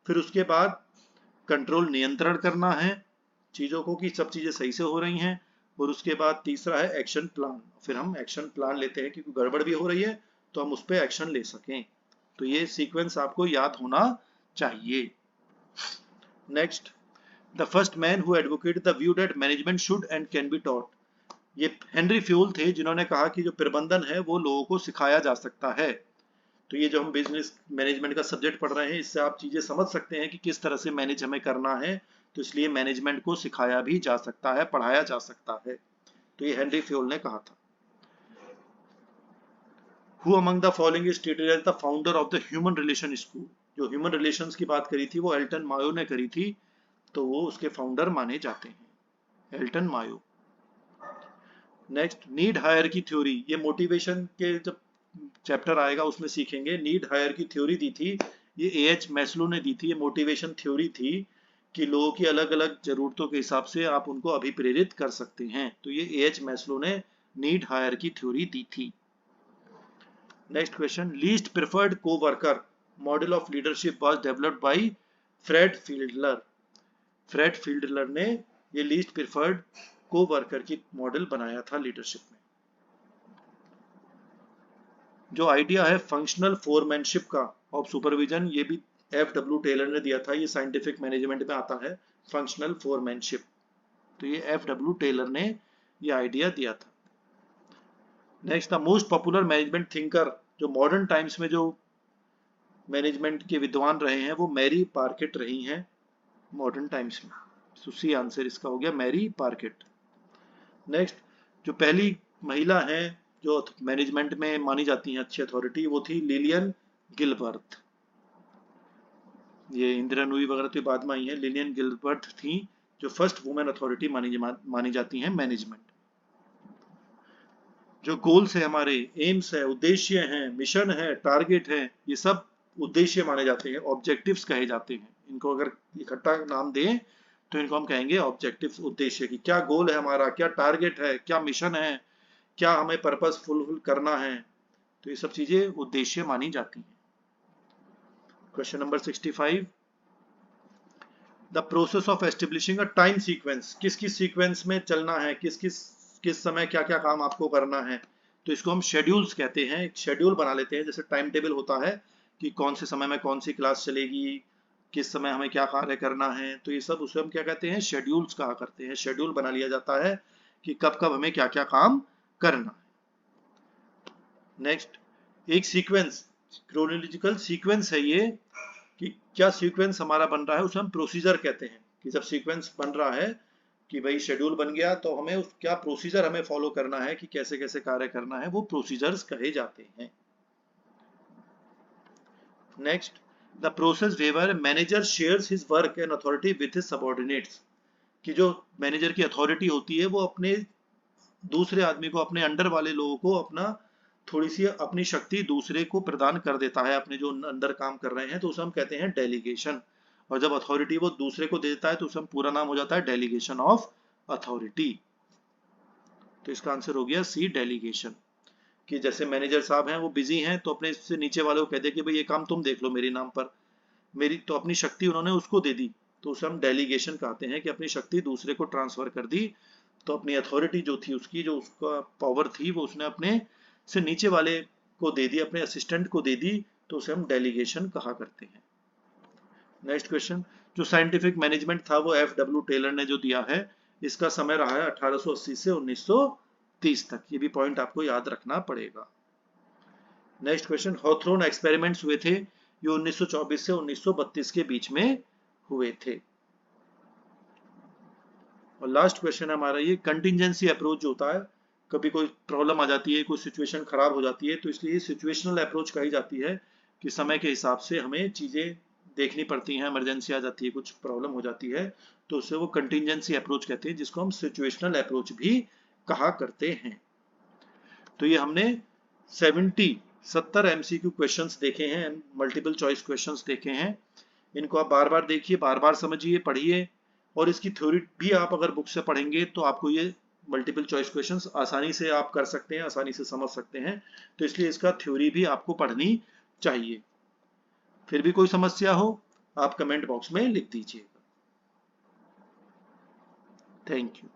फिर उसके बाद कंट्रोल नियंत्रण करना है चीजों को कि सब चीजें सही से हो रही हैं, और उसके बाद तीसरा है एक्शन प्लान। फिर हम एक्शन प्लान लेते हैं कि कोई गड़बड़ भी हो रही है तो हम उस पर एक्शन ले सकें। तो ये सीक्वेंस आपको याद होना चाहिए। Next, the first man who advocated the view that management should and can be taught. ये हेनरी फ्यूल थे जिन्होंने कहा कि जो प्रबंधन है वो लोगों को सिखाया जा सकता है। तो ये जो हम बिजनेस मैनेजमेंट का सब्जेक्ट पढ़ रहे हैं इससे आप चीजें समझ सकते हैं कि किस तरह से मैनेज हमें करना है, तो इसलिए मैनेजमेंट को सिखाया भी जा सकता है, पढ़ाया जा सकता है। तो ये हेनरी फ्यूल ने कहा था। Who among the following is treated as the founder of the human relation school? जो ह्यूमन रिलेशंस की बात करी थी वो एल्टन मायो ने करी थी, तो वो उसके फाउंडर माने जाते हैं, Elton Mayo. Next, need hierarchy theory, ये मोटिवेशन के जब चैप्टर आएगा उसमें सीखेंगे। नीड हायर की थ्योरी दी थी ये एएच मैस्लो ने दी थी। ये मोटिवेशन थ्योरी थी कि लोगों की अलग अलग जरूरतों के हिसाब से आप उनको अभिप्रेरित कर सकते हैं, तो ये एएच मैस्लो ने नीड हायर की थ्योरी दी थी। Next question, least preferred coworker model of leadership was developed by Fred Fiedler. Fred Fiedler ने ये लीस्ट प्रेफर्ड कोवर्कर की मॉडल बनाया था लीडरशिप में। जो आइडिया है फंक्शनल फोरमैनशिप का ऑफ सुपरविजन, ये भी एफ.डब्ल्यू. टेलर ने दिया था। ये साइंटिफिक मैनेजमेंट में आता है फंक्शनल फोरमैनशिप, तो ये एफ.डब्ल्यू. टेलर ने ये आइडिया दिया था। Next, the most popular management thinker, जो मॉडर्न टाइम्स में जो मैनेजमेंट के विद्वान रहे हैं वो मैरी पार्केट रही हैं मॉडर्न टाइम्स में। सी आंसर इसका हो गया मैरी पार्केट। नेक्स्ट, जो पहली महिला है जो मैनेजमेंट में मानी जाती हैं अच्छी अथॉरिटी, वो थी लिलियन गिलबर्ट। ये इंदिरा नूई वगैरह तो बाद में आई है। लिलियन गिलबर्ट थी जो फर्स्ट वुमेन अथॉरिटी मानी जाती हैं मैनेजमेंट। जो गोल्स है हमारे, एम्स है, उद्देश्य हैं, मिशन है, टारगेट है, ये सब उद्देश्य माने जाते हैं, ऑब्जेक्टिव्स कहे जाते हैं। इनको अगर इकट्ठा नाम दें तो इनको हम कहेंगे ऑब्जेक्टिव्स, उद्देश्य की क्या गोल है हमारा, क्या टारगेट है, क्या मिशन है, क्या हमें पर्पस फुलफिल करना है, तो ये सब चीजें उद्देश्य मानी जाती हैं। Question number 65, the process of establishing a time sequence, किस किस सीक्वेंस में चलना है, किस समय क्या क्या काम आपको करना है, तो इसको हम शेड्यूल्स कहते हैं। एक शेड्यूल बना लेते हैं, जैसे टाइम टेबल होता है कि कौन से समय में कौन सी क्लास चलेगी, किस समय हमें क्या कार्य करना है, तो ये सब उसे हम क्या कहते हैं, शेड्यूल्स कहा करते हैं। शेड्यूल बना लिया जाता है कि कब कब हमें क्या क्या काम करना है। नेक्स्ट, एक सीक्वेंस, क्रोनोलॉजिकल सीक्वेंस है ये, कि क्या सीक्वेंस हमारा बन रहा है उसे हम प्रोसीजर कहते हैं। कि जब सीक्वेंस बन रहा है कि भाई शेड्यूल बन गया, तो हमें उस क्या प्रोसीजर हमें फॉलो करना है, कि कैसे कैसे कार्य करना है, वो प्रोसीजर्स कहे जाते हैं। Next, the process where manager shares his work and authority with his subordinates, कि जो मैनेजर की अथॉरिटी होती है वो अपने दूसरे आदमी को, अपने अंडर वाले लोगों को अपना थोड़ी सी अपनी शक्ति दूसरे को प्रदान कर देता है, अपने जो अंदर काम कर रहे हैं, तो उसे हम कहते हैं डेलीगेशन। और जब अथॉरिटी वो दूसरे को दे देता है तो उसे पूरा नाम हो जाता है डेलीगेशन ऑफ अथॉरिटी। तो इसका आंसर हो गया सी, डेलीगेशन। कि जैसे मैनेजर साहब हैं वो बिजी हैं, तो अपने से नीचे वाले को कह दे कि भाई ये काम तुम देख लो मेरे नाम पर, मेरी तो अपनी शक्ति उन्होंने उसको दे दी, तो उसे हम डेलीगेशन कहते हैं, कि अपनी शक्ति दूसरे को ट्रांसफर कर दी। तो अपनी अथॉरिटी जो थी उसकी, जो उसका पावर थी, वो उसने अपने से नीचे वाले को दे दी, अपने असिस्टेंट को दे दी, तो उसे हम डेलीगेशन कहा करते हैं। नेक्स्ट क्वेश्चन, जो साइंटिफिक मैनेजमेंट था वो एफ.डब्ल्यू. टेलर ने जो दिया है, इसका समय रहा है 1880 से 1930 तक। ये भी पॉइंट आपको याद रखना पड़ेगा। नेक्स्ट क्वेश्चन, हॉथरॉन एक्सपेरिमेंट्स हुए थे, ये 1924 से 1932 के बीच में हुए थे। और लास्ट क्वेश्चन हमारा ये कंटिंजेंसी अप्रोच जो होता है, कभी कोई प्रॉब्लम आ जाती है, कोई सिचुएशन खराब हो जाती है, तो इसलिए सिचुएशनल अप्रोच कही जाती है कि समय के हिसाब से हमें चीजें देखनी पड़ती हैं, इमरजेंसी आ जाती है, कुछ प्रॉब्लम हो जाती है, तो उसे वो कंटिंजेंसी अप्रोच कहते हैं, जिसको हम सिचुएशनल अप्रोच भी कहा करते हैं। तो ये हमने 70 MCQ क्वेश्चंस देखे हैं, मल्टीपल चॉइस क्वेश्चंस देखे हैं। इनको आप बार बार देखिए, बार बार समझिए, पढ़िए, और इसकी थ्योरी भी आप अगर बुक से पढ़ेंगे तो आपको ये मल्टीपल चॉइस क्वेश्चंस आसानी से आप कर सकते हैं, आसानी से समझ सकते हैं। तो इसलिए इसका थ्योरी भी आपको पढ़नी चाहिए। फिर भी कोई समस्या हो आप कमेंट बॉक्स में लिख दीजिएगा। Thank you.